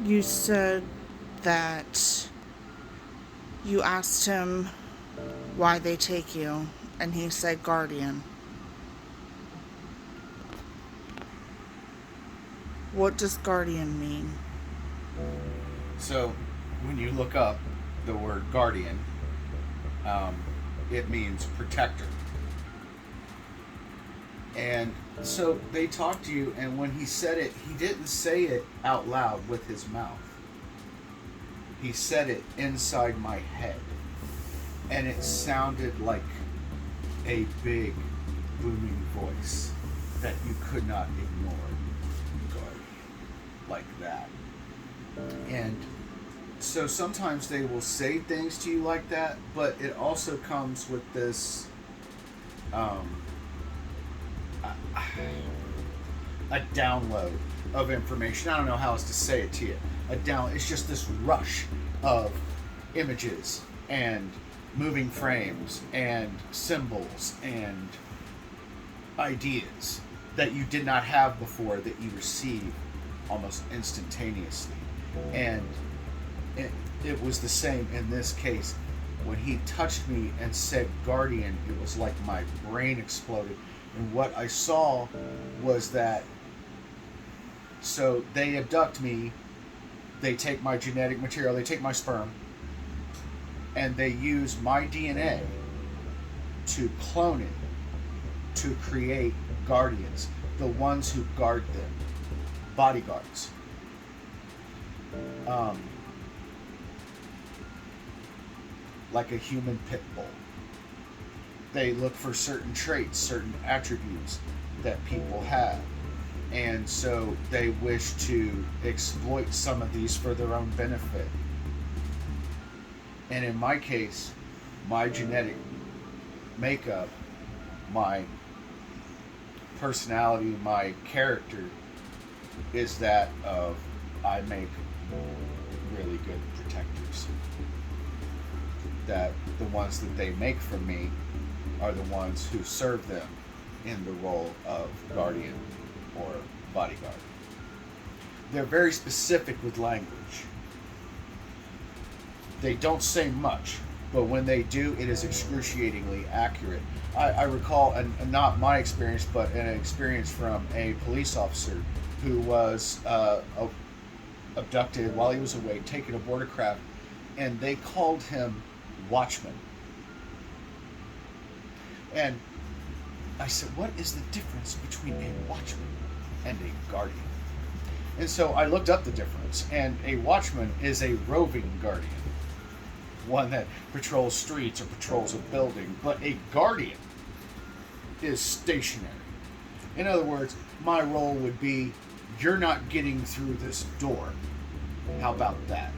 You said that you asked him why they take you, and he said guardian. What does guardian mean? So, when you look up the word guardian, um, it means protector. And so they talked to you, and when he said it, he didn't say it out loud with his mouth. He said it inside my head. And it sounded like a big, booming voice that you could not ignore. Guardian. Like that. And so sometimes they will say things to you like that, but it also comes with this um, a download of information. I don't know how else to say it to you. It's just this rush of images and moving frames and symbols and ideas that you did not have before that you receive almost instantaneously. And it was the same in this case. When he touched me and said guardian, it was like my brain exploded. And what I saw was that, so they abduct me, they take my genetic material, they take my sperm, and they use my DNA to clone it to create guardians, the ones who guard them, bodyguards. Like a human pit bull. They look for certain traits, certain attributes that people have. And so they wish to exploit some of these for their own benefit. And in my case, my genetic makeup, my personality, my character is that of I make really good protectors. That the ones that they make from me are the ones who serve them in the role of guardian or bodyguard. They're very specific with language. They don't say much, but when they do, it is excruciatingly accurate. I recall, and not my experience, but an experience from a police officer who was abducted while he was awake, taken aboard a craft, and they called him Watchman. And I said, what is the difference between a watchman and a guardian? And so I looked up the difference, and a watchman is a roving guardian, one that patrols streets or patrols a building, but a guardian is stationary. In other words, my role would be, you're not getting through this door. How about that?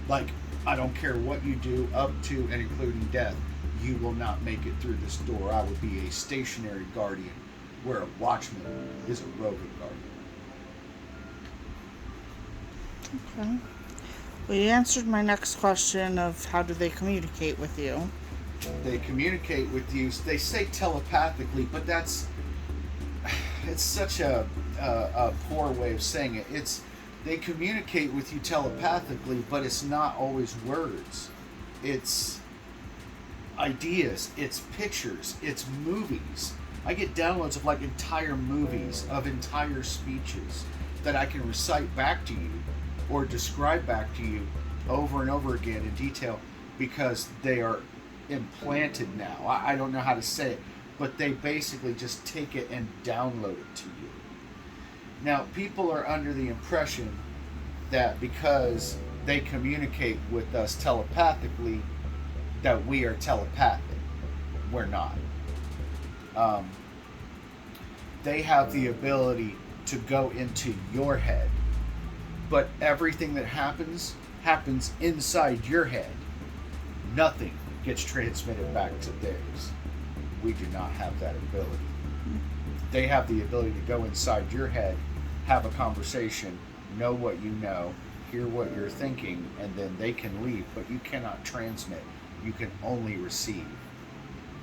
Like, I don't care what you do, up to and including death, you will not make it through this door. I would be a stationary guardian, where a watchman is a roving guardian. Okay. Well, you answered my next question of how do they communicate with you. They communicate with you, they say telepathically, but it's such a poor way of saying it. They communicate with you telepathically, but it's not always words. It's ideas, it's pictures, it's movies. I get downloads of like entire movies, of entire speeches that I can recite back to you or describe back to you over and over again in detail because they are implanted now. I don't know how to say it, but they basically just take it and download it to you. Now, people are under the impression that because they communicate with us telepathically, that we are telepathic. We're not. They have the ability to go into your head, but everything that happens inside your head. Nothing gets transmitted back to theirs. We do not have that ability. They have the ability to go inside your head, have a conversation, know what you know, hear what you're thinking, and then they can leave, but you cannot transmit. You can only receive.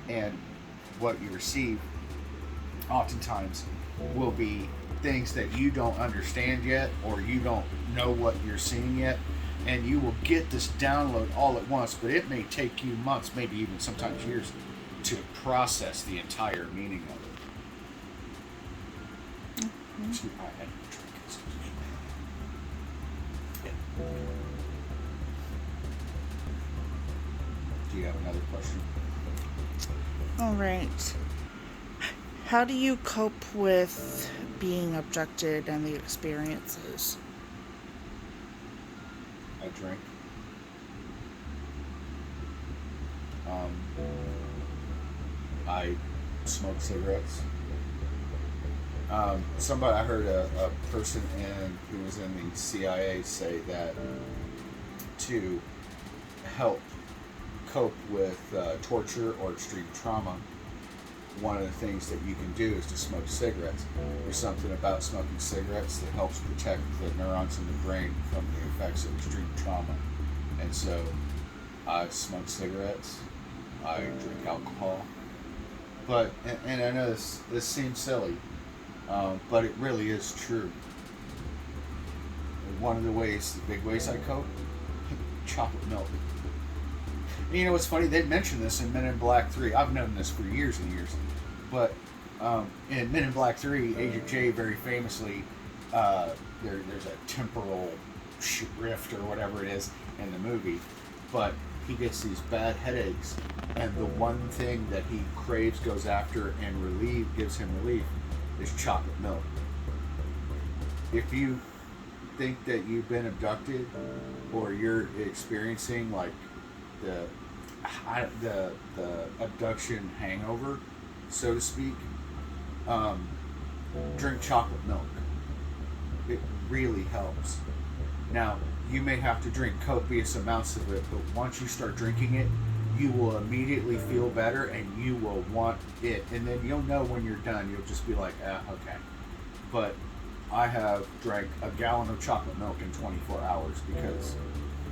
And what you receive oftentimes will be things that you don't understand yet, or you don't know what you're seeing yet, and you will get this download all at once, but it may take you months, maybe even sometimes years, to process the entire meaning of it. Excuse me, I had to drink it. Yeah. Do you have another question? All right. How do you cope with being abducted and the experiences? I drink. I smoke cigarettes. Somebody, I heard a person who was in the CIA say that to help cope with torture or extreme trauma, one of the things that you can do is to smoke cigarettes. There's something about smoking cigarettes that helps protect the neurons in the brain from the effects of extreme trauma. And so I smoke cigarettes, I drink alcohol. But, and I know this seems silly, but it really is true. One of the big ways I cope, chocolate milk. And you know what's funny? They mentioned this in Men in Black 3. I've known this for years and years. But in Men in Black 3, Agent J very famously, there's a temporal rift or whatever it is in the movie. But he gets these bad headaches, and the one thing that he craves, goes after, and gives him relief is chocolate milk. If you think that you've been abducted, or you're experiencing like the abduction hangover, so to speak, drink chocolate milk. It really helps. Now, you may have to drink copious amounts of it, but once you start drinking it, you will immediately feel better, and you will want it. And then you'll know when you're done. You'll just be like, okay. But I have drank a gallon of chocolate milk in 24 hours because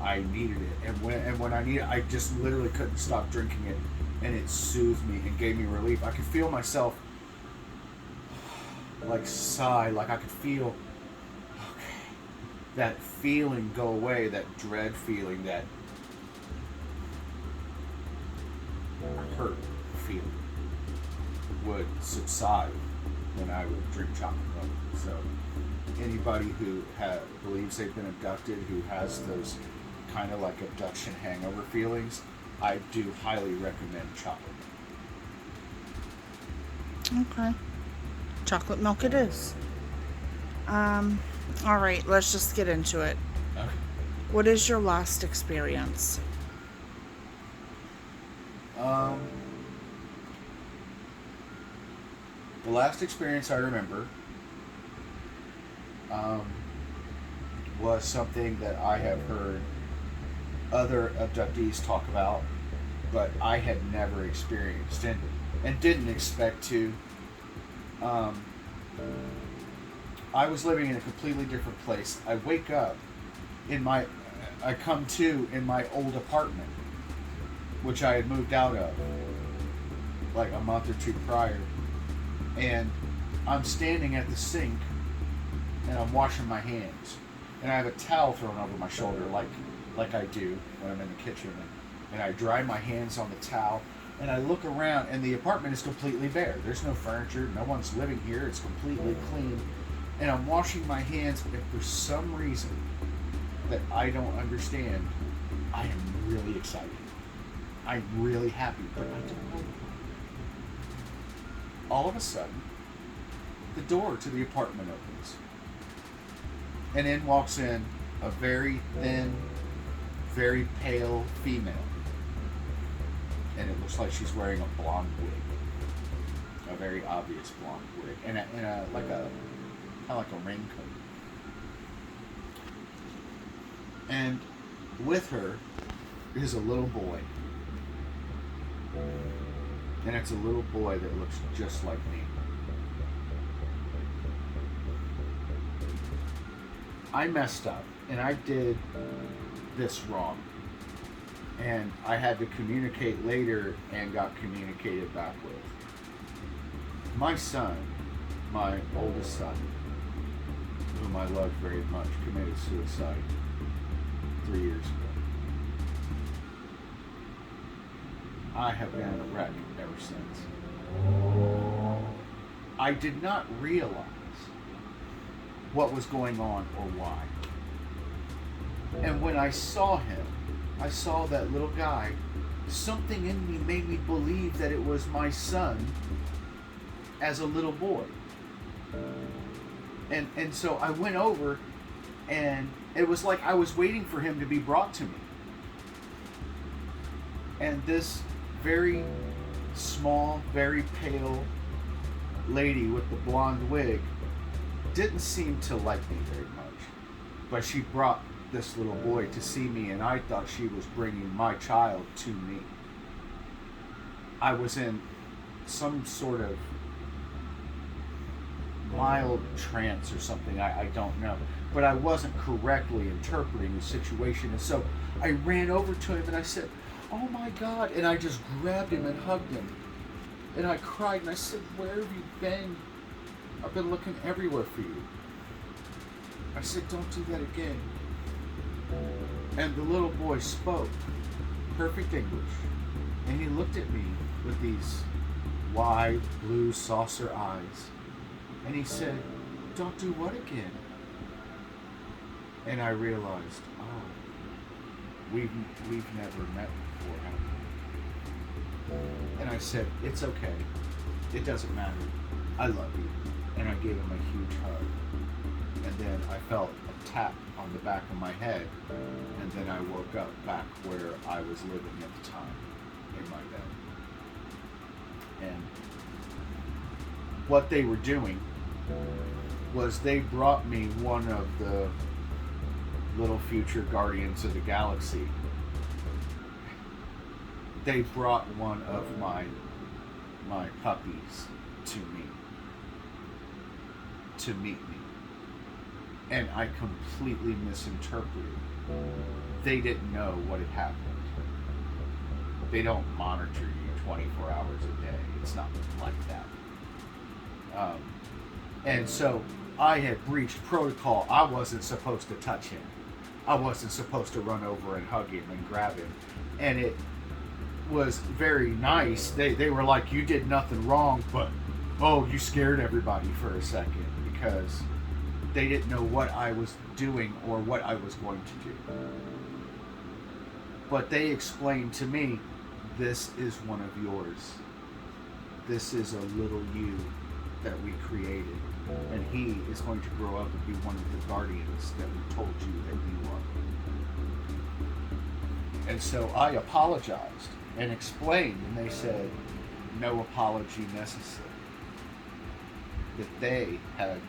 I needed it. And when I needed it, I just literally couldn't stop drinking it. And it soothed me and gave me relief. I could feel myself like sigh, like I could feel that feeling go away, that dread feeling, that hurt feeling would subside when I would drink chocolate milk. So anybody who believes they've been abducted, who has those kind of like abduction hangover feelings, I do highly recommend chocolate milk. Okay. Chocolate milk it is. All right, let's just get into it. Okay. What is your last experience? The last experience I remember was something that I have heard other abductees talk about, but I had never experienced and didn't expect to. I was living in a completely different place. I wake up I come to in my old apartment, which I had moved out of like a month or two prior. And I'm standing at the sink and I'm washing my hands. And I have a towel thrown over my shoulder like I do when I'm in the kitchen. And I dry my hands on the towel. And I look around and the apartment is completely bare. There's no furniture. No one's living here. It's completely clean. And I'm washing my hands, and for some reason that I don't understand, I am really excited. I'm really happy, but I don't know. All of a sudden, the door to the apartment opens. And in walks in a very thin, very pale female. And it looks like she's wearing a blonde wig. A very obvious blonde wig. And a like a kind of like a raincoat. And with her is a little boy. And it's a little boy that looks just like me. I messed up, and I did this wrong. And I had to communicate later and got communicated back with. My son, my oldest son, whom I loved very much, committed suicide 3 years ago. I have been a wreck ever since. I did not realize what was going on or why. And when I saw him, I saw that little guy, something in me made me believe that it was my son as a little boy. And so I went over, and it was like I was waiting for him to be brought to me. And this very small, very pale lady with the blonde wig didn't seem to like me very much. But she brought this little boy to see me, and I thought she was bringing my child to me. I was in some sort of mild trance or something, I don't know. But I wasn't correctly interpreting the situation. And so I ran over to him and I said, "Oh my God." And I just grabbed him and hugged him. And I cried and I said, "Where have you been? I've been looking everywhere for you." I said, "Don't do that again." And the little boy spoke perfect English. And he looked at me with these wide blue saucer eyes. And he said, "Don't do what again?" And I realized, oh, we've never met before, have we? And I said, "It's okay. It doesn't matter. I love you." And I gave him a huge hug. And then I felt a tap on the back of my head. And then I woke up back where I was living at the time, in my bed. And what they were doing was they brought me one of the little future guardians of the galaxy. They brought one of my puppies to me to meet me, and I completely misinterpreted. They didn't know what had happened. They don't monitor you 24 hours a day. It's not like that. And so I had breached protocol. I wasn't supposed to touch him. I wasn't supposed to run over and hug him and grab him. And it was very nice. They were like, "You did nothing wrong, but, oh, you scared everybody for a second," because they didn't know what I was doing or what I was going to do. But they explained to me, "This is one of yours. This is a little you that we created, and he is going to grow up and be one of the guardians that we told you that you are." And so I apologized and explained, and they said, "No apology necessary." That they had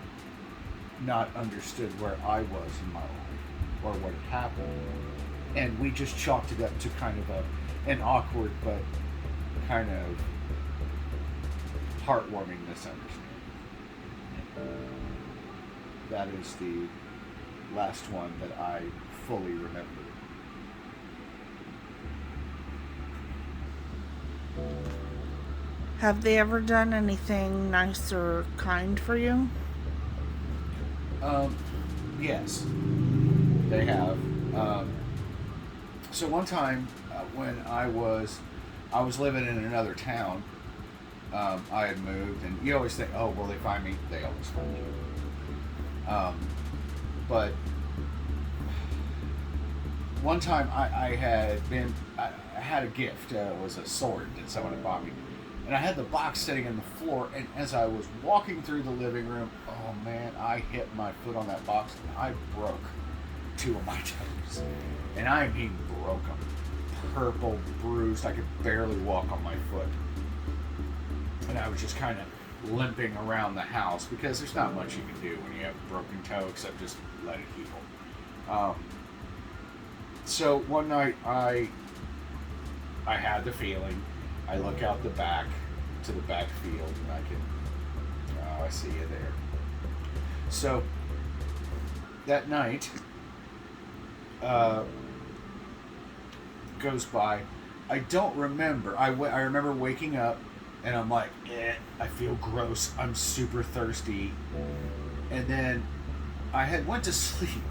not understood where I was in my life or what had happened. And we just chalked it up to kind of an awkward but kind of heartwarming misunderstanding. That is the last one that I fully remember. Have they ever done anything nice or kind for you? Yes, they have. So one time when I was living in another town, I had moved, and you always think, "Oh, will they find me?" They always find you. But one time I had a gift. It was a sword that someone had bought me. And I had the box sitting on the floor, and as I was walking through the living room, oh man, I hit my foot on that box, and I broke 2 of my toes. And I mean broke them. Purple, bruised, I could barely walk on my foot. And I was just kind of limping around the house, because there's not much you can do when you have a broken toe except just let it heal. So one night I had the feeling. I look out the back to the back field, and I see you there. So that night goes by. I don't remember. I remember waking up, and I'm like, I feel gross. I'm super thirsty. And then I had went to sleep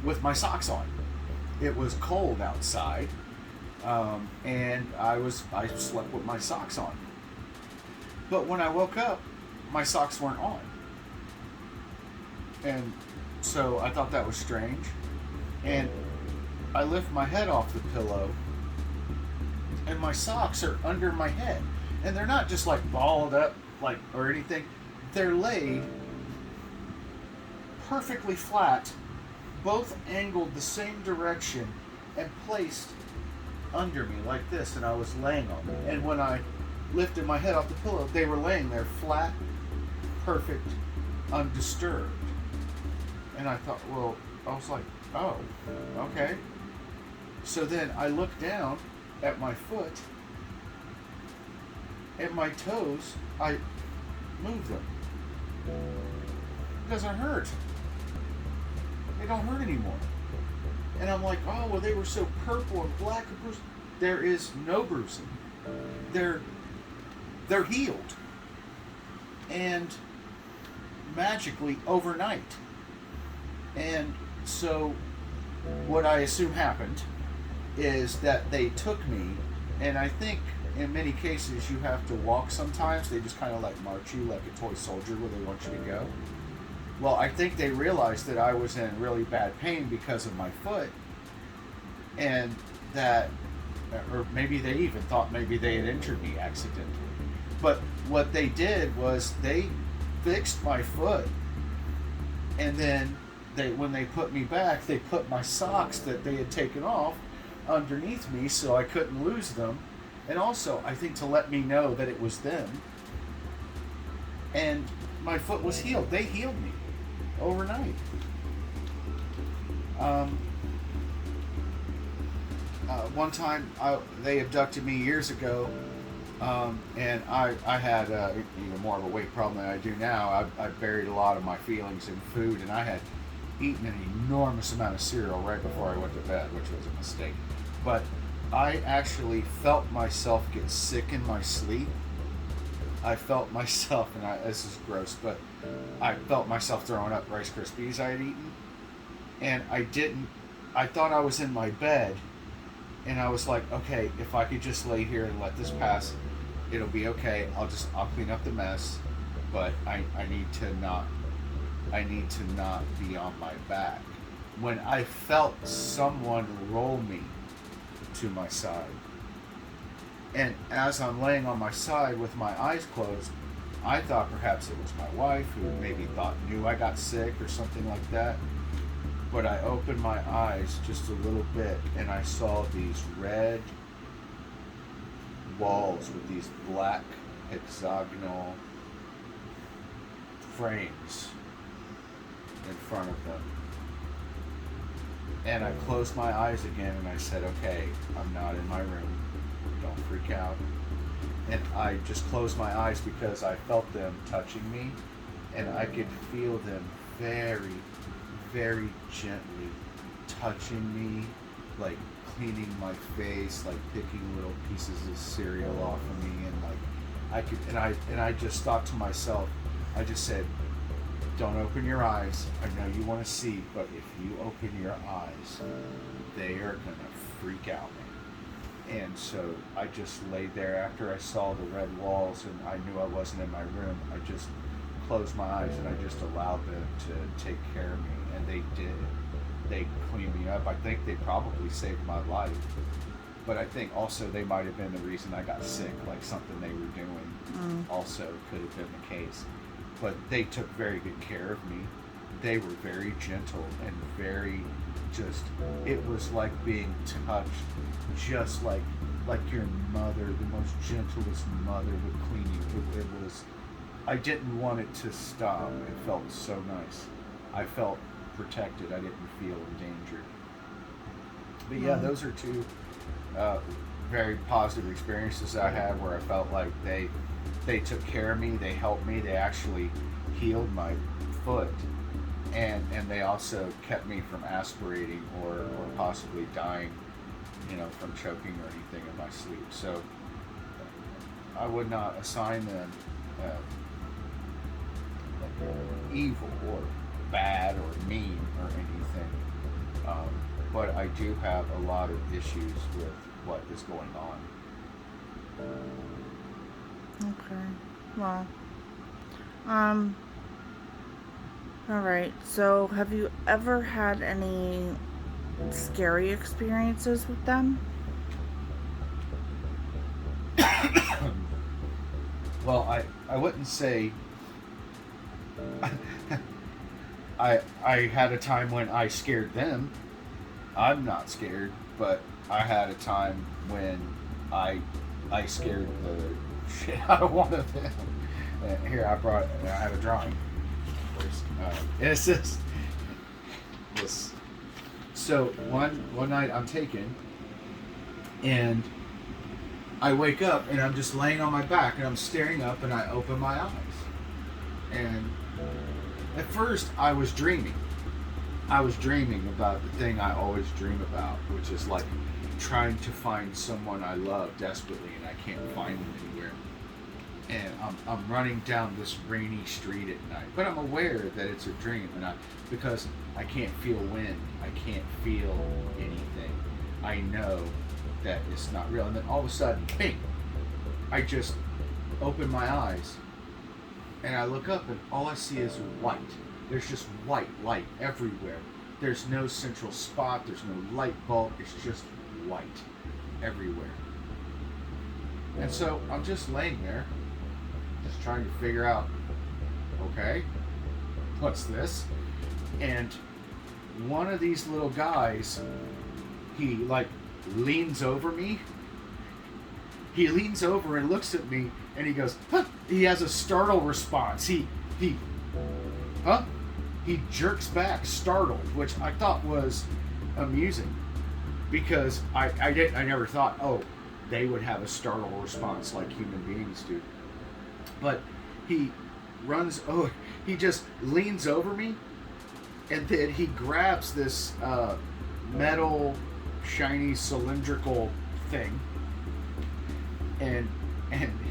with my socks on. It was cold outside, and I slept with my socks on. But when I woke up, my socks weren't on, and so I thought that was strange. And I lift my head off the pillow, and my socks are under my head, and they're not just like balled up like or anything. They're laid perfectly flat, both angled the same direction and placed under me like this, and I was laying on them. And when I lifted my head off the pillow, they were laying there flat, perfect, undisturbed. And I thought, well, I was like, oh, okay. So then I looked down at my foot, and my toes, I moved them. It doesn't hurt. They don't hurt anymore. And I'm like, oh, well, they were so purple and black and bruised. There is no bruising. They're healed. And magically overnight. And so what I assume happened is that they took me, and I think in many cases you have to walk sometimes. They just kind of like march you like a toy soldier where they want you to go. Well, I think they realized that I was in really bad pain because of my foot, and that, or maybe they even thought maybe they had injured me accidentally. But what they did was they fixed my foot, and then when they put me back, they put my socks that they had taken off underneath me so I couldn't lose them. And also, I think to let me know that it was them. And my foot was healed. They healed me overnight. One time, they abducted me years ago, and I had even more of a weight problem than I do now. I buried a lot of my feelings in food, and I had eaten an enormous amount of cereal right before I went to bed, which was a mistake. But I actually felt myself get sick in my sleep. I felt myself, and this is gross, but I felt myself throwing up Rice Krispies I had eaten. And I thought I was in my bed, and I was like, okay, if I could just lay here and let this pass, it'll be okay. I'll clean up the mess, but I need to not be on my back. When I felt someone roll me to my side, and as I'm laying on my side with my eyes closed, I thought perhaps it was my wife who maybe knew I got sick or something like that. But I opened my eyes just a little bit, and I saw these red walls with these black hexagonal frames in front of them. And I closed my eyes again, and I said, okay, I'm not in my room. Don't freak out. And I just closed my eyes because I felt them touching me, and I could feel them very, very gently touching me, like cleaning my face, like picking little pieces of cereal off of me, and like I just thought to myself, I just said, don't open your eyes. I know you want to see, but if you open your eyes, they are gonna freak out. And so I just laid there after I saw the red walls, and I knew I wasn't in my room. I just closed my eyes, and I just allowed them to take care of me, and they did. They cleaned me up. I think they probably saved my life, but I think also they might have been the reason I got sick, like something they were doing also could have been the case. But they took very good care of me. They were very gentle and very it was like being touched, just like your mother, the most gentlest mother would clean you. It was, I didn't want it to stop. It felt so nice. I felt protected. I didn't feel endangered. But yeah, those are two very positive experiences I had where I felt like they took care of me, they helped me, they actually healed my foot, and they also kept me from aspirating or possibly dying, from choking or anything in my sleep. So I would not assign them evil or bad or mean or anything. But I do have a lot of issues with what is going on. Okay. Well, um, all right. So, have you ever had any scary experiences with them? Well, I wouldn't say I had a time when I scared them. I'm not scared, but I had a time when I I scared the shit out of one of them. Here I have a drawing. It's just this. So one night I'm taken, and I wake up and I'm just laying on my back and I'm staring up and I open my eyes. And at first I was dreaming. I was dreaming about the thing I always dream about, which is like trying to find someone I love desperately and I can't find them anywhere. And I'm running down this rainy street at night, but I'm aware that it's a dream, and because I can't feel wind, I can't feel anything. I know that it's not real, and then all of a sudden, bing! I just open my eyes, and I look up, and all I see is white. There's just white light everywhere. There's no central spot. There's no light bulb. It's just white everywhere. And so I'm just laying there, just trying to figure out, okay, what's this? And one of these little guys, he like leans over me. He leans over and looks at me and he goes, huh. He has a startle response. Huh? He jerks back, startled, which I thought was amusing because I never thought, oh, they would have a startle response like human beings do. But he he just leans over me, and then he grabs this metal, shiny, cylindrical thing, and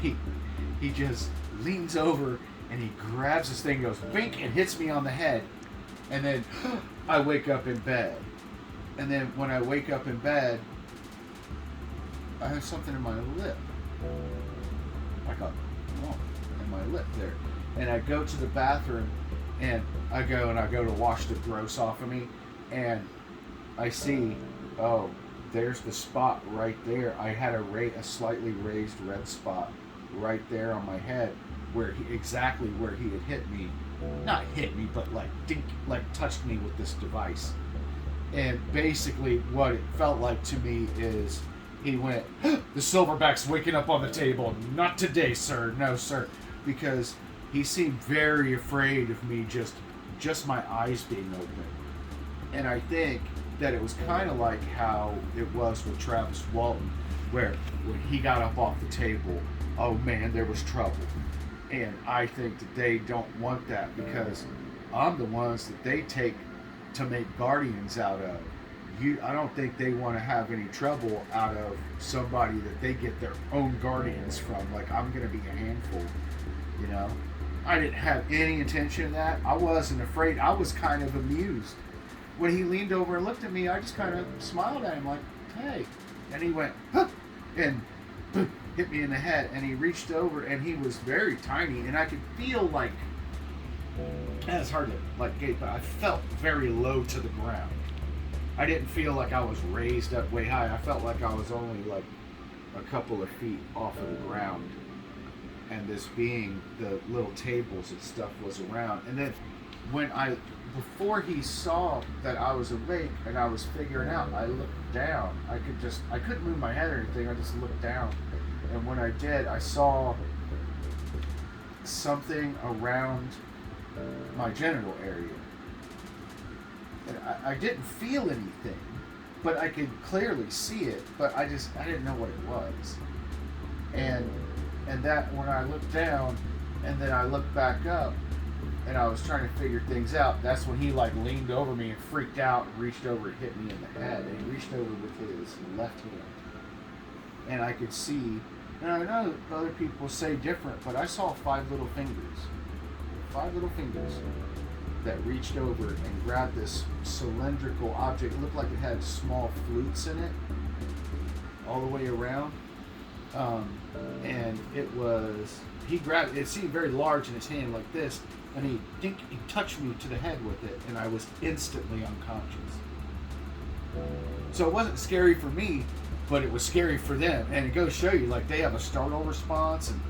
he just leans over and he grabs this thing, goes bink, and hits me on the head, and then I wake up in bed. And then when I wake up in bed, I have something in my lip, like a lump in my lip there. And I go to the bathroom, and I go to wash the gross off of me, and I see, oh, there's the spot right there. I had a slightly raised red spot right there on my head, exactly where he had hit me. Not hit me, but like touched me with this device. And basically what it felt like to me is he went, the silverback's waking up on the table. Not today, sir. No, sir. Because he seemed very afraid of me just my eyes being open. And I think that it was kind of like how it was with Travis Walton, where when he got up off the table, oh man, there was trouble. And I think that they don't want that because I'm the ones that they take to make guardians out of. I don't think they want to have any trouble out of somebody that they get their own guardians from. Like, I'm going to be a handful, you know? I didn't have any intention of that. I wasn't afraid. I was kind of amused. When he leaned over and looked at me, I just kind of smiled at him like, hey. And he went, huh, and hit me in the head. And he reached over, and he was very tiny, and I could feel like, and it's hard to like gauge, but I felt very low to the ground. I didn't feel like I was raised up way high. I felt like I was only like a couple of feet off of the ground. And this being, the little tables and stuff was around. And then before he saw that I was awake and I was figuring out, I looked down. I couldn't move my head or anything. I just looked down. And when I did, I saw something around my genital area. And I didn't feel anything, but I could clearly see it, but I didn't know what it was. And that when I looked down and then I looked back up and I was trying to figure things out, that's when he like leaned over me and freaked out and reached over and hit me in the head. And he reached over with his left hand. And I could see, and I know other people say different, but I saw 5 little fingers. 5 little fingers. that reached over and grabbed this cylindrical object. It looked like it had small flutes in it all the way around. And he grabbed it. It seemed very large in his hand like this, and he touched me to the head with it, and I was instantly unconscious. So it wasn't scary for me, but it was scary for them. And it goes to show you, like, they have a startle response, and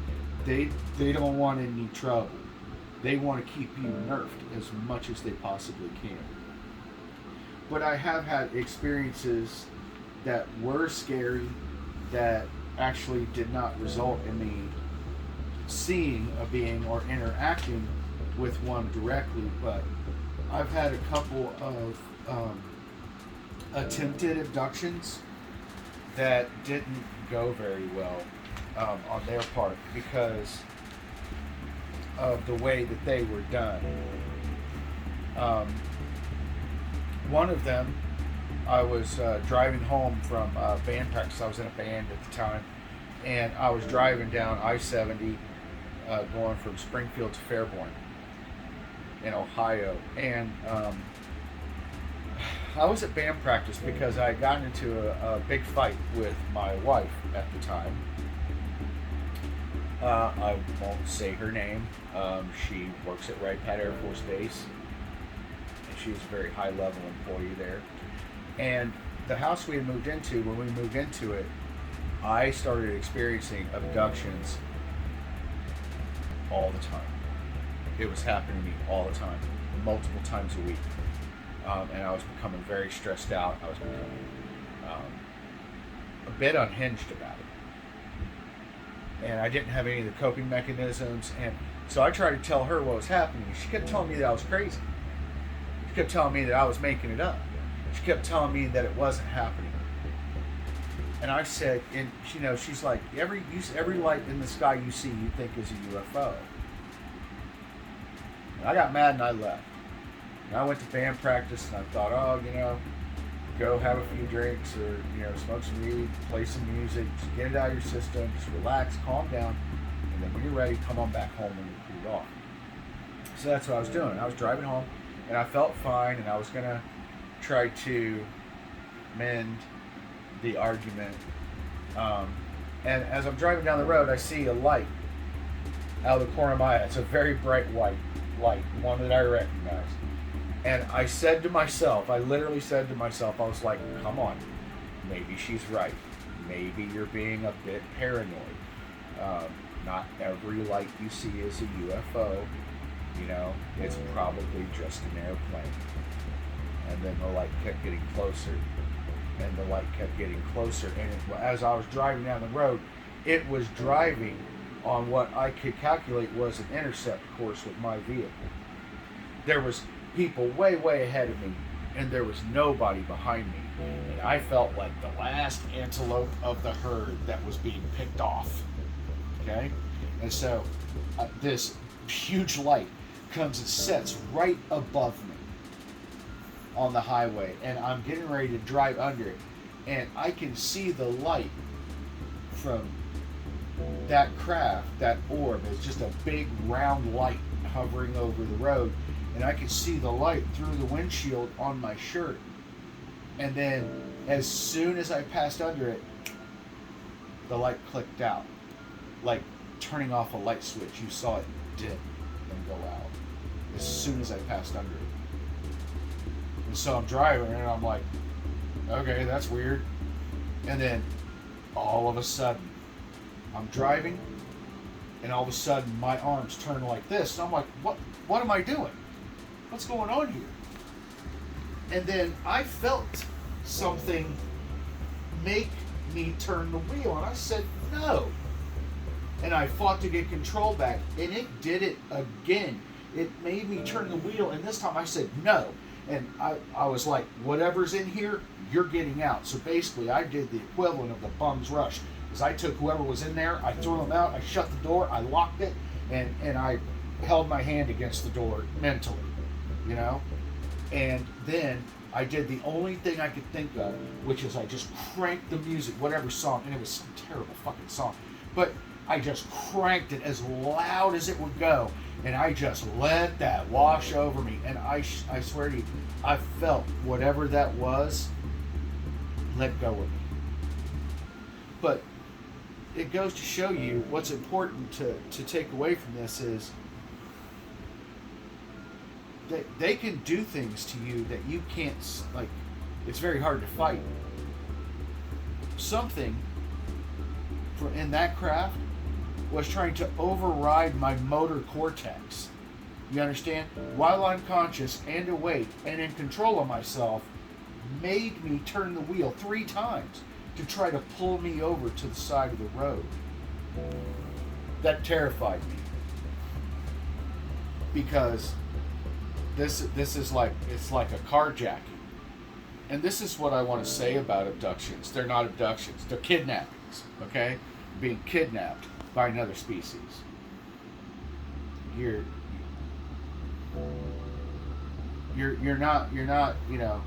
they don't want any trouble. They want to keep you nerfed as much as they possibly can. But I have had experiences that were scary that actually did not result in me seeing a being or interacting with one directly. But I've had a couple of attempted abductions that didn't go very well on their part because of the way that they were done. One of them, I was driving home from band practice. I was in a band at the time, and I was driving down I-70 going from Springfield to Fairborn in Ohio. And I was at band practice because I had gotten into a big fight with my wife at the time. I won't say her name. She works at Wright Pat Air Force Base, and she's a very high-level employee there. And the house we had moved into, when we moved into it, I started experiencing abductions all the time. It was happening to me all the time, multiple times a week. And I was becoming very stressed out. I was becoming a bit unhinged about it. And I didn't have any of the coping mechanisms. And so I tried to tell her what was happening. She kept telling me that I was crazy. She kept telling me that I was making it up. She kept telling me that it wasn't happening. And I said, and she's like, every light in the sky you see, you think is a UFO. And I got mad and I left. And I went to band practice and I thought, go have a few drinks or, smoke some weed, play some music, just get it out of your system, just relax, calm down, and then when you're ready, come on back home and you're cooled off. So that's what I was doing. I was driving home and I felt fine, and I was going to try to mend the argument. And as I'm driving down the road, I see a light out of the corner of my eye. It's a very bright white light, one that I recognize. And I literally said to myself, I was like, come on, maybe she's right. Maybe you're being a bit paranoid. Not every light you see is a UFO. It's probably just an airplane. And then the light kept getting closer. And the light kept getting closer. And as I was driving down the road, it was driving on what I could calculate was an intercept course with my vehicle. There was people way, way ahead of me, and there was nobody behind me. And I felt like the last antelope of the herd that was being picked off. Okay? And so this huge light comes and sets right above me on the highway, and I'm getting ready to drive under it, and I can see the light from that craft, that orb. It's just a big round light hovering over the road, and I could see the light through the windshield on my shirt. And then as soon as I passed under it, the light clicked out, like turning off a light switch. You saw it dip and go out as soon as I passed under it. And so I'm driving and I'm like, okay, that's weird. And then all of a sudden I'm driving, and all of a sudden my arms turn like this, and I'm like, what am I doing? What's going on here? And then I felt something make me turn the wheel, and I said no. And I fought to get control back, and it did it again. It made me turn the wheel, and this time I said no. And I was like, whatever's in here, you're getting out. So basically I did the equivalent of the bum's rush. Because I took whoever was in there, I threw them out, I shut the door, I locked it, and I held my hand against the door mentally, And then I did the only thing I could think of, which is I just cranked the music, whatever song, and it was some terrible fucking song, but I just cranked it as loud as it would go, And I just let that wash over me. And I swear to you, I felt whatever that was let go of me. But it goes to show you what's important to take away from this is they can do things to you that you can't, like, it's very hard to fight. Something in that craft was trying to override my motor cortex. You understand? While unconscious and awake and in control of myself, made me turn the wheel 3 times to try to pull me over to the side of the road. That terrified me. Because this is like, it's like a carjacking. And this is what I want to say about abductions. They're not abductions. They're kidnappings. Okay? Being kidnapped by another species. You're not, you know,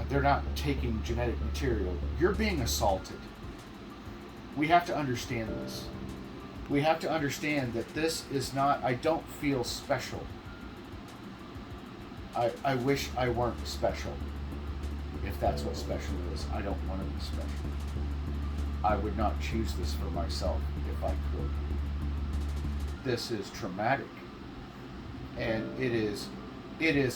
they're not taking genetic material. You're being assaulted. We have to understand this. We have to understand that this is not, I don't feel special. I wish I weren't special. If that's what special is, I don't want to be special. I would not choose this for myself if I could. This is traumatic. And it is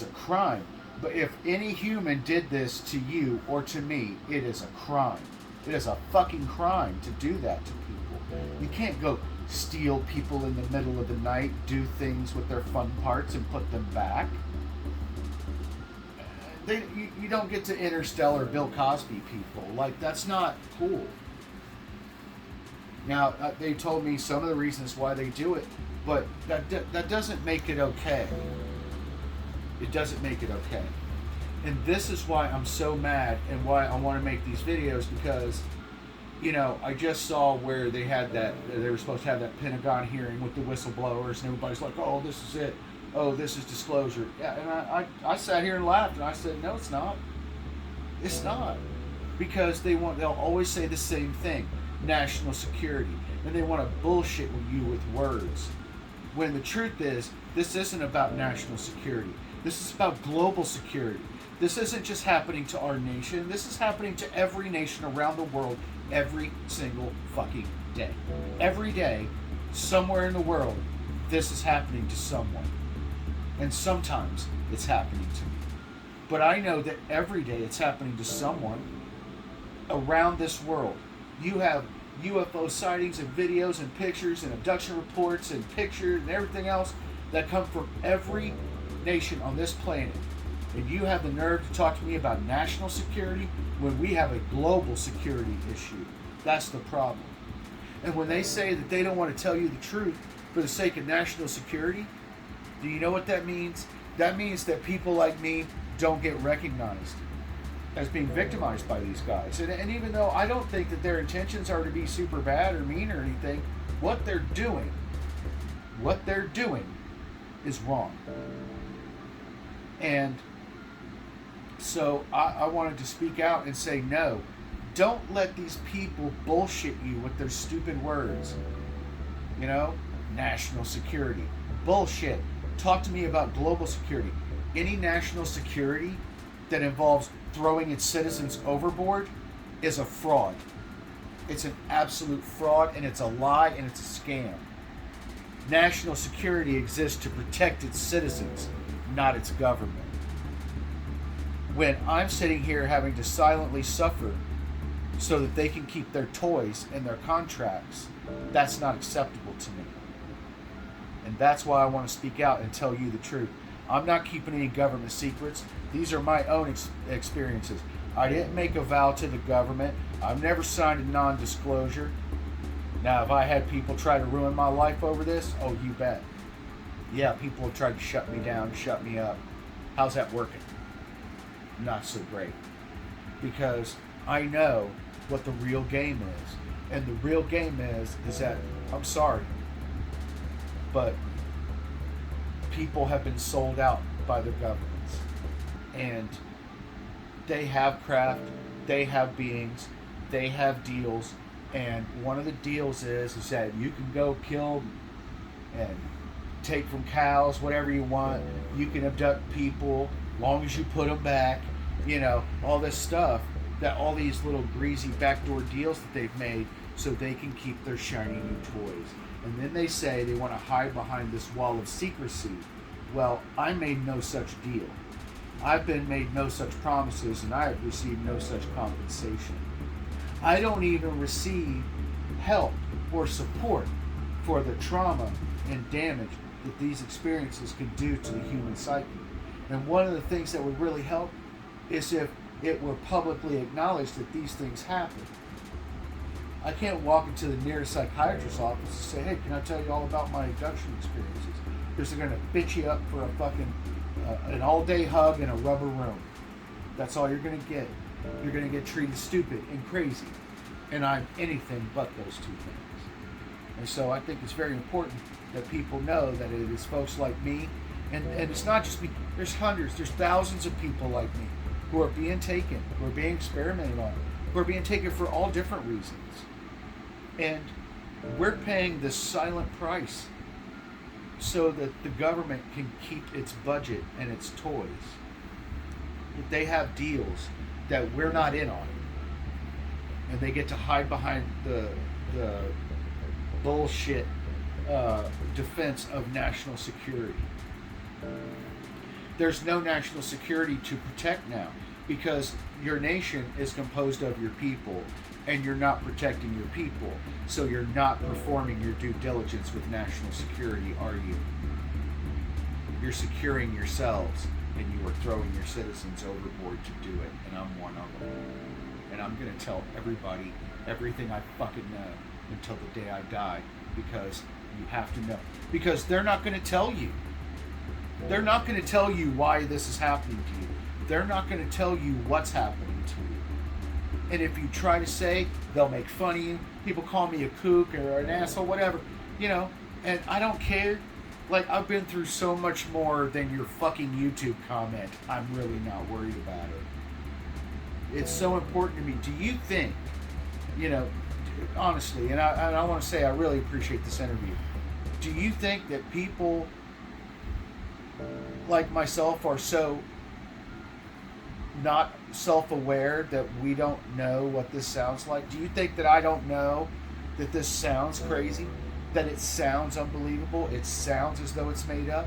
a crime. But if any human did this to you or to me, it is a crime. It is a fucking crime to do that to people. You can't go steal people in the middle of the night, do things with their fun parts and put them back. You don't get to Interstellar Bill Cosby people. Like, that's not cool. Now, they told me some of the reasons why they do it, but that doesn't make it okay. It doesn't make it okay. And this is why I'm so mad and why I want to make these videos, because, you know, I just saw where they had that, they were supposed to have that Pentagon hearing with the whistleblowers, and everybody's like, oh, this is it. Oh, this is disclosure. Yeah, and I sat here and laughed, and I said, no, it's not. It's not. Because they'll always say the same thing, national security. And they want to bullshit you with words. When the truth is, this isn't about national security. This is about global security. This isn't just happening to our nation. This is happening to every nation around the world every single fucking day. Every day, somewhere in the world, this is happening to someone. And sometimes it's happening to me. But I know that every day it's happening to someone around this world. You have UFO sightings and videos and pictures and abduction reports and pictures and everything else that come from every nation on this planet. And you have the nerve to talk to me about national security when we have a global security issue. That's the problem. And when they say that they don't want to tell you the truth for the sake of national security, do you know what that means? That means that people like me don't get recognized as being victimized by these guys. And even though I don't think that their intentions are to be super bad or mean or anything, what they're doing is wrong. And so I wanted to speak out and say, no, don't let these people bullshit you with their stupid words. You know, national security. Bullshit. Talk to me about global security. Any national security that involves throwing its citizens overboard is a fraud. It's an absolute fraud, and it's a lie, and it's a scam. National security exists to protect its citizens, not its government. When I'm sitting here having to silently suffer so that they can keep their toys and their contracts, that's not acceptable to me. And that's why I want to speak out and tell you the truth. I'm not keeping any government secrets. These are my own experiences. I didn't make a vow to the government. I've never signed a non-disclosure. Now, have I had people try to ruin my life over this? Oh, you bet. Yeah, people have tried to shut me down, shut me up. How's that working? Not so great. Because I know what the real game is. And the real game is that, I'm sorry, but people have been sold out by their governments. And they have craft, they have beings, they have deals, and one of the deals is that you can go kill and take from cows, whatever you want. You can abduct people, long as you put them back. You know, all this stuff, that all these little greasy backdoor deals that they've made so they can keep their shiny new toys. And then they say they want to hide behind this wall of secrecy. Well, I made no such deal. I've been made no such promises, and I have received no such compensation. I don't even receive help or support for the trauma and damage that these experiences can do to the human psyche. And one of the things that would really help is if it were publicly acknowledged that these things happen. I can't walk into the nearest psychiatrist's office and say, hey, can I tell you all about my abduction experiences? Because they're going to bitch you up for a fucking, an all-day hug in a rubber room. That's all you're going to get. You're going to get treated stupid and crazy. And I'm anything but those two things. And so I think it's very important that people know that it is folks like me, and it's not just me, there's hundreds, there's thousands of people like me who are being taken, who are being experimented on, who are being taken for all different reasons. And we're paying this silent price so that the government can keep its budget and its toys. That they have deals that we're not in on. And they get to hide behind the bullshit defense of national security. There's no national security to protect now because your nation is composed of your people and you're not protecting your people, so you're not performing your due diligence with national security, are you? You're securing yourselves and you are throwing your citizens overboard to do it, and I'm one of them. And I'm going to tell everybody everything I fucking know until the day I die, because you have to know. Because they're not going to tell you. They're not going to tell you why this is happening to you. They're not going to tell you what's happening to you. And if you try to say, they'll make fun of you. People call me a kook or an asshole, whatever. You know, and I don't care. Like, I've been through so much more than your fucking YouTube comment. I'm really not worried about it. It's so important to me. Do you think, you know, honestly, and I want to say I really appreciate this interview. Do you think that people like myself are so not self-aware that we don't know what this sounds like? Do you think that I don't know that this sounds crazy? That it sounds unbelievable? It sounds as though it's made up?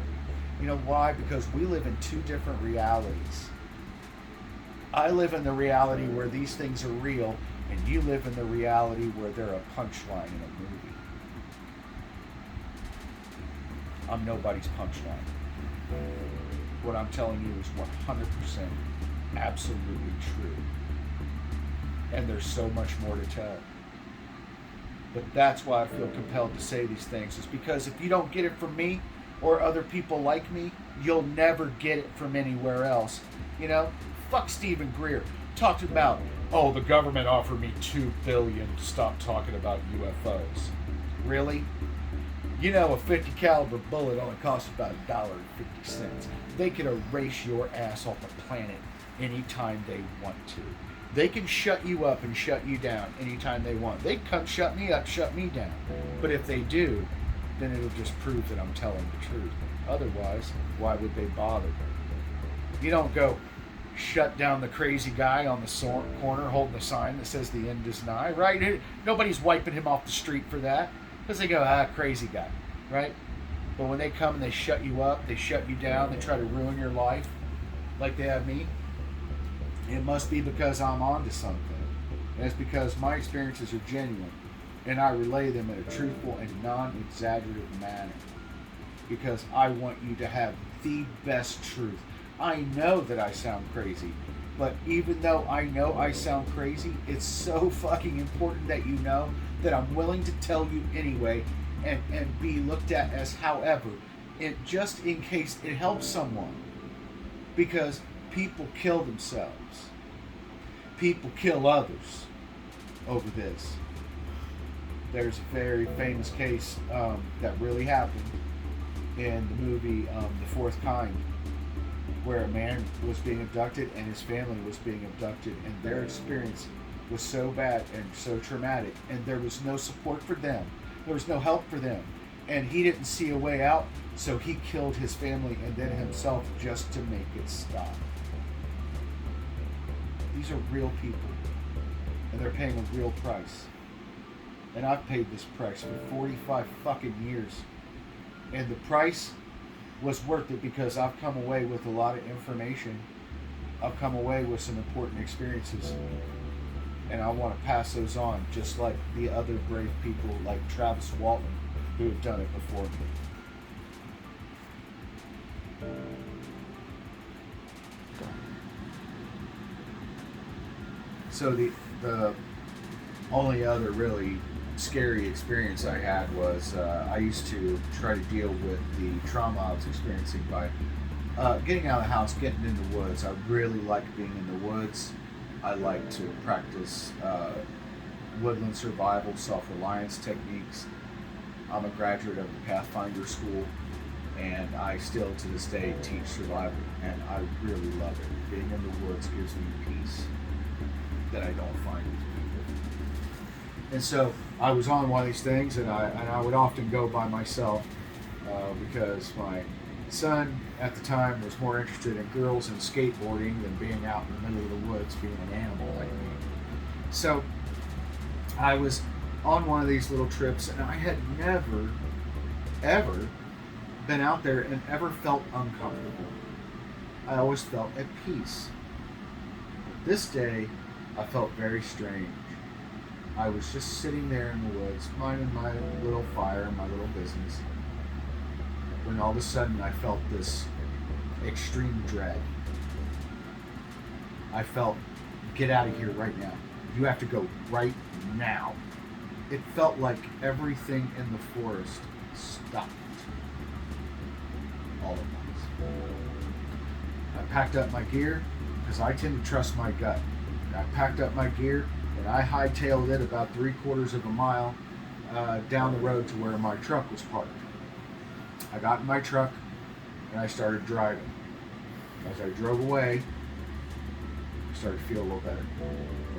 You know why? Because we live in two different realities. I live in the reality where these things are real, and you live in the reality where they're a punchline in a movie. I'm nobody's punchline. What I'm telling you is 100% absolutely true. And there's so much more to tell. But that's why I feel compelled to say these things, is because if you don't get it from me or other people like me, you'll never get it from anywhere else. You know, fuck Stephen Greer. Talked about, oh, the government offered me $2 billion to stop talking about UFOs. Really? You know, a 50 caliber bullet only costs about $1.50. They could erase your ass off the planet anytime they want to. They can shut you up and shut you down anytime they want. They can come shut me up, shut me down. But if they do, then it'll just prove that I'm telling the truth. Otherwise, why would they bother? You don't go shut down the crazy guy on the corner holding a sign that says the end is nigh, right? Nobody's wiping him off the street for that. Because they go, crazy guy, right? But when they come and they shut you up, they shut you down, they try to ruin your life, like they have me, it must be because I'm onto something. And it's because my experiences are genuine, and I relay them in a truthful and non-exaggerative manner. Because I want you to have the best truth. I know that I sound crazy, but even though I know I sound crazy, it's so fucking important that you know that I'm willing to tell you anyway, and be looked at as however, just in case it helps someone. Because people kill themselves. People kill others over this. There's a very famous case that really happened in the movie The Fourth Kind, where a man was being abducted and his family was being abducted, and their experience was so bad and so traumatic, and there was no support for them. There was no help for them. And he didn't see a way out, so he killed his family and then himself just to make it stop. These are real people, and they're paying a real price. And I've paid this price for 45 fucking years. And the price was worth it because I've come away with a lot of information. I've come away with some important experiences. And I want to pass those on, just like the other brave people like Travis Walton who have done it before me. So the only other really scary experience I had was I used to try to deal with the trauma I was experiencing by getting out of the house, getting in the woods. I really like being in the woods. I like to practice woodland survival, self-reliance techniques. I'm a graduate of the Pathfinder School, and I still to this day teach survival, and I really love it. Being in the woods gives me peace that I don't find with people. And so I was on one of these things, and I would often go by myself because my son at the time was more interested in girls and skateboarding than being out in the middle of the woods being an animal like me. So I was on one of these little trips, and I had never, ever been out there and ever felt uncomfortable. I always felt at peace. This day, I felt very strange. I was just sitting there in the woods, minding my little fire, my little business, when all of a sudden I felt this extreme dread. I felt, get out of here right now. You have to go right now. It felt like everything in the forest stopped all at once. I packed up my gear because I tend to trust my gut. I packed up my gear and I hightailed it about 3/4 of a mile down the road to where my truck was parked. I got in my truck and I started driving. As I drove away, I started to feel a little better.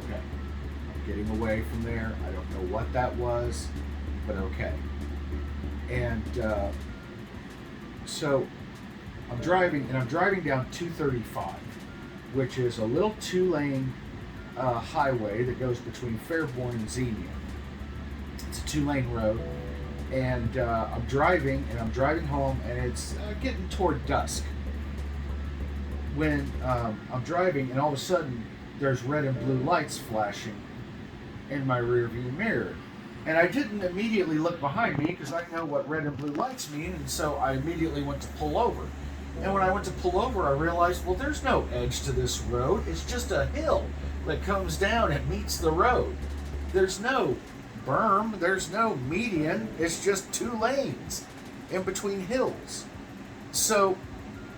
Okay, I'm getting away from there. I don't know what that was, but okay. And so I'm driving down 235, which is a little 2-lane highway that goes between Fairborn and Xenia. It's a 2-lane road, and I'm driving home, and it's getting toward dusk when I'm driving, and all of a sudden there's red and blue lights flashing in my rear view mirror. And I didn't immediately look behind me because I know what red and blue lights mean, and so I immediately went to pull over. And when I went to pull over, I realized, well, there's no edge to this road. It's just a hill that comes down and meets the road. There's no berm, there's no median, it's just 2 lanes in between hills. So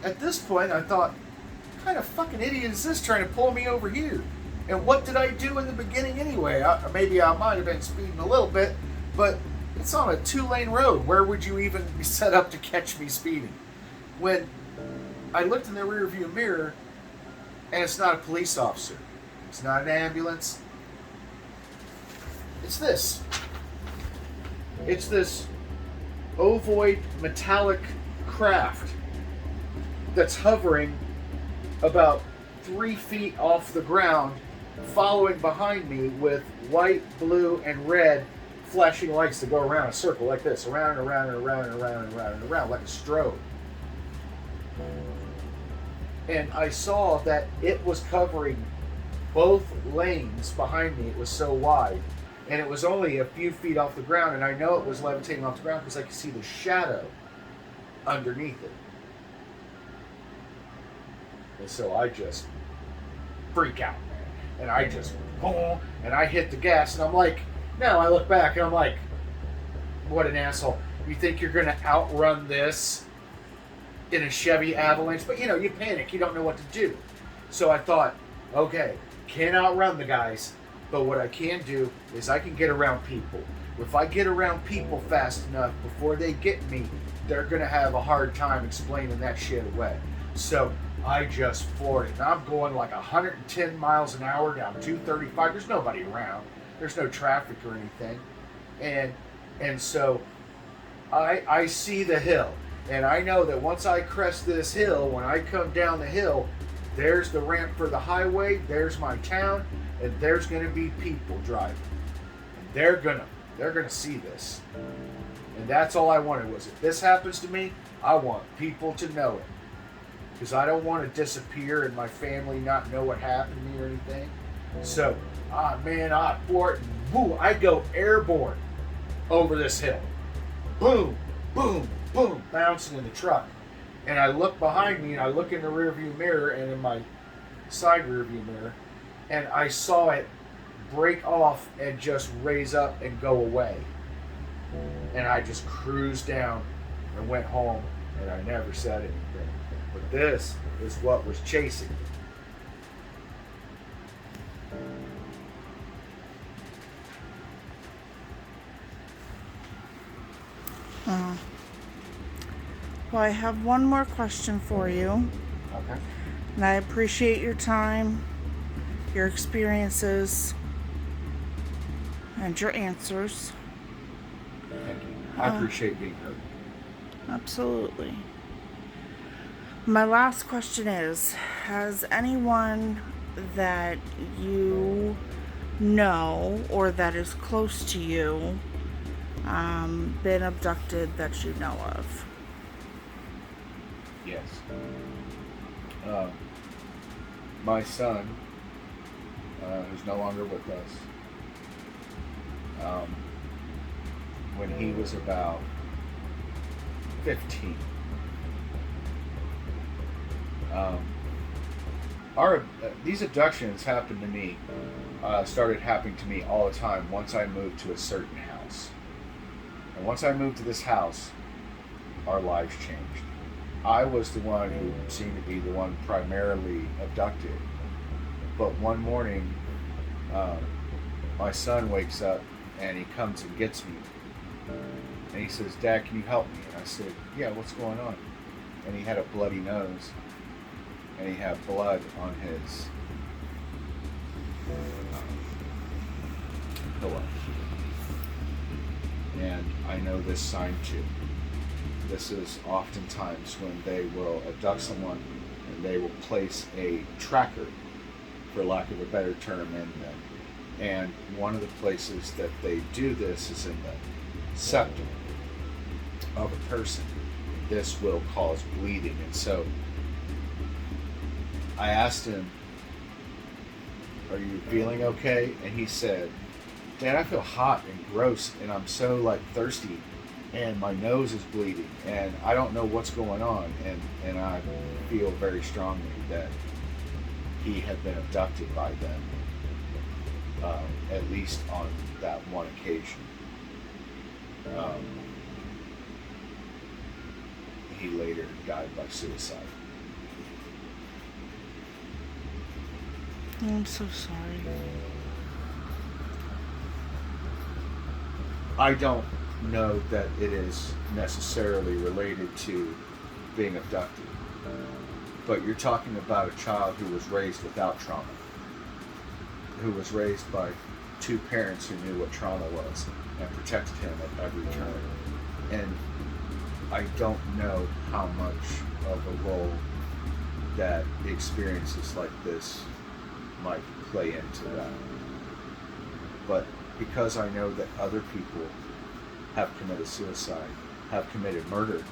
at this point I thought, what kind of fucking idiot is this trying to pull me over here? And what did I do in the beginning anyway? Maybe I might have been speeding a little bit, but it's on a 2-lane road. Where would you even be set up to catch me speeding? When I looked in the rear view mirror, and it's not a police officer. It's not an ambulance. It's this. It's this ovoid metallic craft that's hovering about 3 feet off the ground, following behind me with white, blue, and red flashing lights that go around a circle like this, around and around and around and around and around and around, like a strobe. And I saw that it was covering both lanes behind me. It was so wide. And it was only a few feet off the ground, and I know it was levitating off the ground because I could see the shadow underneath it. And so I just freak out, man. And I just, boom, and I hit the gas, and I'm like, now I look back, and I'm like, what an asshole. You think you're going to outrun this in a Chevy Avalanche? But, you panic. You don't know what to do. So I thought, okay, can't outrun the guys, but what I can do is I can get around people. If I get around people fast enough before they get me, they're going to have a hard time explaining that shit away. So I just floored it. And I'm going like 110 miles an hour down 235. There's nobody around. There's no traffic or anything. And so I see the hill, and I know that once I crest this hill, when I come down the hill, there's the ramp for the highway, there's my town, and there's gonna be people driving. And they're gonna see this. And that's all I wanted was if this happens to me, I want people to know it. Because I don't want to disappear and my family not know what happened to me or anything. So, woo, I go airborne over this hill. Boom, boom, boom, bouncing in the truck. And I look behind me and I look in the rearview mirror and in my side rearview mirror, and I saw it break off and just raise up and go away. And I just cruised down and went home, and I never said anything. But this is what was chasing me. Well, I have one more question for you. Okay. And I appreciate your time, your experiences, and your answers. Thank you. I appreciate being heard. Absolutely. My last question is, has anyone that you know or that is close to you been abducted that you know of? Yes. My son, who's no longer with us, when he was about 15, these abductions happened to me, started happening to me all the time once I moved to a certain house. And once I moved to this house, our lives changed. I was the one who seemed to be the one primarily abducted. But one morning, my son wakes up and he comes and gets me. And he says, "Dad, can you help me?" And I said, "Yeah, what's going on?" And he had a bloody nose. And he had blood on his pillow. And I know this sign too. This is oftentimes when they will abduct someone and they will place a tracker, for lack of a better term, in them. And one of the places that they do this is in the septum of a person. This will cause bleeding. And so I asked him, "Are you feeling okay?" And he said, "Dad, I feel hot and gross and I'm so thirsty and my nose is bleeding and I don't know what's going on." And I feel very strongly that he had been abducted by them, at least on that one occasion. He later died by suicide. I'm so sorry. I don't know that it is necessarily related to being abducted, but you're talking about a child who was raised without trauma, who was raised by two parents who knew what trauma was and protected him at every turn. And I don't know how much of a role that experiences like this might play into that. But because I know that other people have committed suicide, have committed murder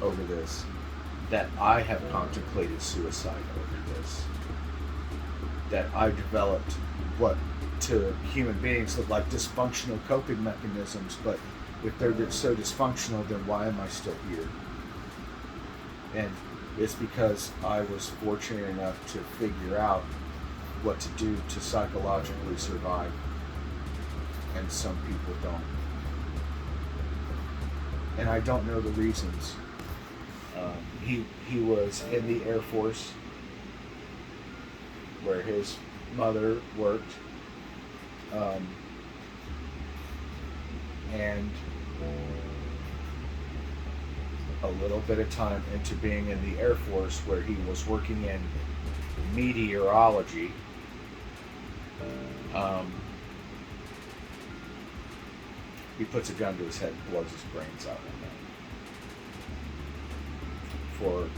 over this, that I have contemplated suicide over this, that I developed what to human beings look like dysfunctional coping mechanisms, but if they're so dysfunctional, then why am I still here? And it's because I was fortunate enough to figure out what to do to psychologically survive, and some people don't. And I don't know the reasons. He was in the Air Force, where his mother worked, and a little bit of time into being in the Air Force, where he was working in meteorology. He puts a gun to his head and blows his brains out one night. For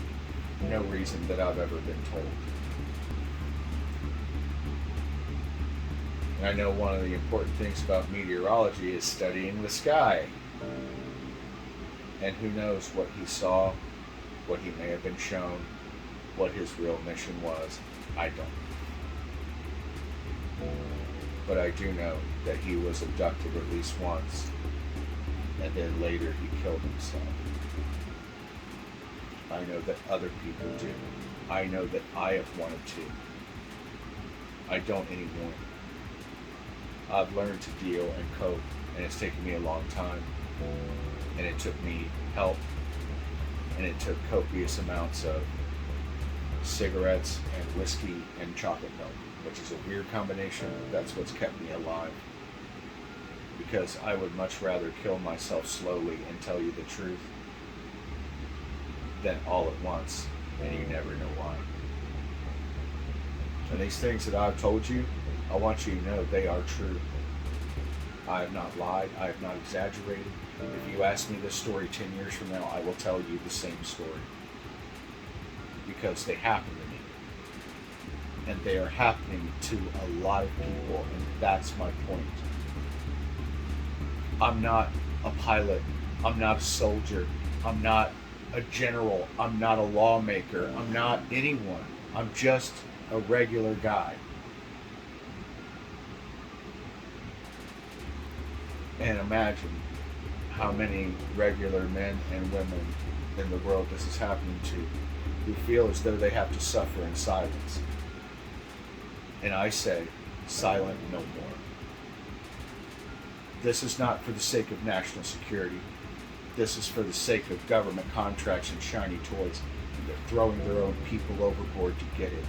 no reason that I've ever been told. And I know one of the important things about meteorology is studying the sky. And who knows what he saw, what he may have been shown, what his real mission was. I don't. But I do know that he was abducted at least once, and then later he killed himself. I know that other people do. I know that I have wanted to. I don't anymore. I've learned to deal and cope, and it's taken me a long time. And it took me help, and it took copious amounts of cigarettes and whiskey and chocolate milk, which is a weird combination. That's what's kept me alive. Because I would much rather kill myself slowly and tell you the truth than all at once, and you never know why. And these things that I've told you, I want you to know they are true. I have not lied. I have not exaggerated. If you ask me this story 10 years from now, I will tell you the same story. Because they happen to me. And they are happening to a lot of people, and that's my point. I'm not a pilot. I'm not a soldier. I'm not a general. I'm not a lawmaker. I'm not anyone. I'm just a regular guy. And imagine how many regular men and women in the world this is happening to, who feel as though they have to suffer in silence. And I say, silent no more. This is not for the sake of national security. This is for the sake of government contracts and shiny toys. And they're throwing their own people overboard to get it.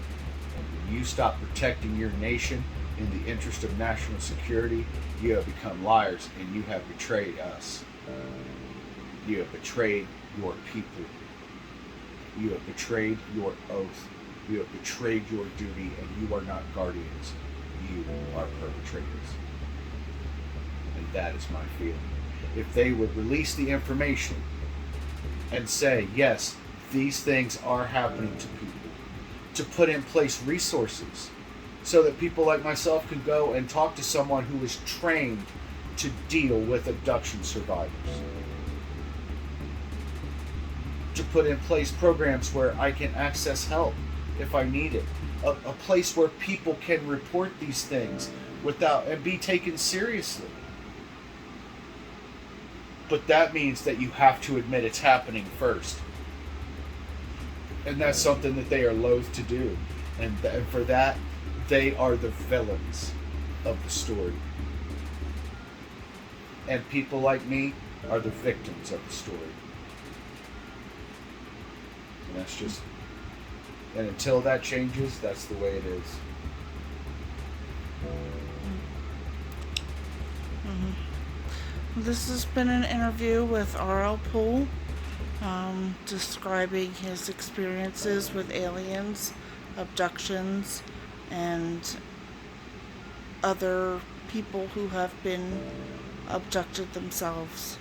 And when you stop protecting your nation in the interest of national security, you have become liars, and you have betrayed us. You have betrayed your people. You have betrayed your oath. You have betrayed your duty, and you are not guardians. You are perpetrators. And that is my feeling. If they would release the information and say, yes, these things are happening to people, to put in place resources so that people like myself can go and talk to someone who is trained to deal with abduction survivors. To put in place programs where I can access help if I need it. A place where people can report these things without and be taken seriously. But that means that you have to admit it's happening first. And that's something that they are loath to do. And for that, they are the villains of the story. And people like me are the victims of the story. And that's just... And until that changes, that's the way it is. Mm-hmm. This has been an interview with RL Poole, describing his experiences with aliens, abductions, and other people who have been abducted themselves.